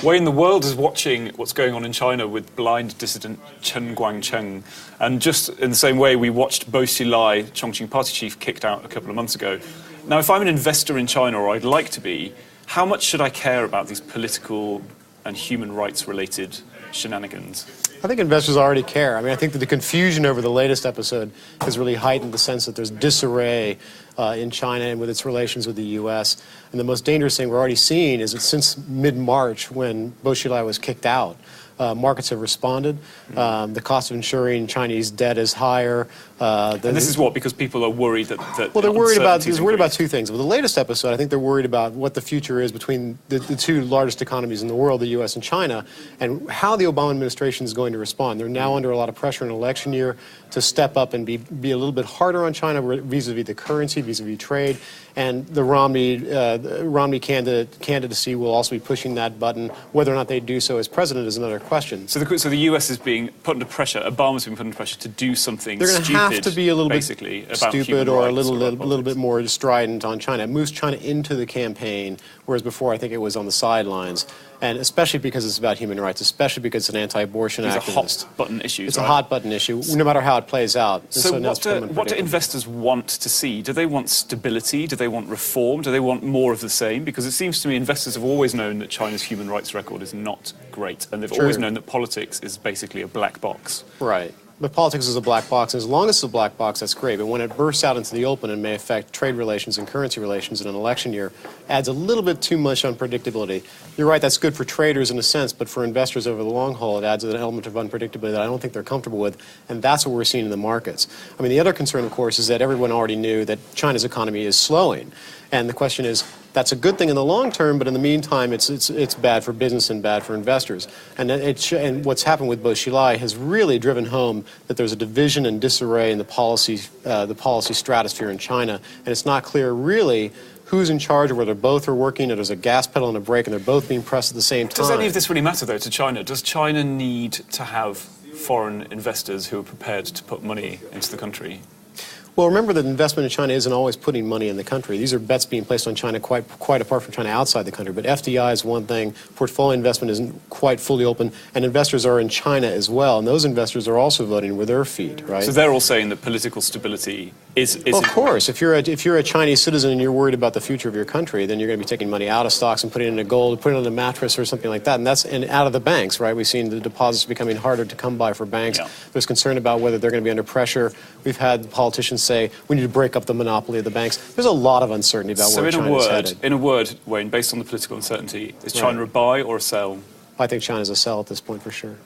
Wayne, the world is watching what's going on in China with blind dissident Chen Guangcheng. And just in the same way, we watched Bo Xilai, Chongqing party chief, kicked out a couple of months ago. Now, if I'm an investor in China, or I'd like to be, how much should I care about these political and human rights-related shenanigans? I think investors already care. I mean, I think that the confusion over the latest episode has really heightened the sense that there's disarray in China and with its relations with the U.S. And the most dangerous thing we're already seeing is that since mid-March, when Bo Xilai was kicked out, markets have responded. The cost of insuring Chinese debt is higher. And this is what? Because people are worried that well, they're worried about two things. With the latest episode, I think they're worried about what the future is between the two largest economies in the world, the U.S. and China, and how the Obama administration is going to respond. They're now under a lot of pressure in an election year to step up and be a little bit harder on China vis-a-vis the currency, vis-a-vis trade. And the Romney candidacy will also be pushing that button. Whether or not they do so as president is another question. So the U.S. is being put under pressure, Obama's being put under pressure to do something stupid. They're going to have to be a little bit stupid or a little bit more strident on China. It moves China into the campaign, whereas before I think it was on the sidelines. And especially because it's about human rights, especially because it's an anti-abortion activist. It's a hot-button issue. It's a hot-button issue, no matter how it plays out. So what do investors want to see? Do they want stability? Do they want reform? Do they want more of the same? Because it seems to me investors have always known that China's human rights record is not great, and they've always known that politics is basically a black box. Right. But politics is a black box, and as long as it's a black box, that's great. But when it bursts out into the open and may affect trade relations and currency relations in an election year, adds a little bit too much unpredictability. You're right, that's good for traders in a sense, but for investors over the long haul, it adds an element of unpredictability that I don't think they're comfortable with, and that's what we're seeing in the markets. I mean, the other concern, of course, is that everyone already knew that China's economy is slowing. And the question is, that's a good thing in the long term, but in the meantime, it's bad for business and bad for investors. And what's happened with Bo Xilai has really driven home that there's a division and disarray in the policy stratosphere in China, and it's not clear really who's in charge or whether both are working or there's a gas pedal and a brake and they're both being pressed at the same time. Does any of this really matter, though, to China? Does China need to have foreign investors who are prepared to put money into the country? Well, remember that investment in China isn't always putting money in the country. These are bets being placed on China quite apart from China outside the country. But FDI is one thing. Portfolio investment isn't quite fully open. And investors are in China as well. And those investors are also voting with their feet, right? So they're all saying that political stability is well, of course. If you're a Chinese citizen and you're worried about the future of your country, then you're going to be taking money out of stocks and putting it into gold, putting it in a mattress or something like that. And out of the banks, right? We've seen the deposits becoming harder to come by for banks. Yeah. There's concern about whether they're going to be under pressure. We've had politicians say we need to break up the monopoly of the banks. There's a lot of uncertainty about where China's headed. In a word, Wayne, based on the political uncertainty, is China a buy or a sell? I think China's a sell at this point for sure.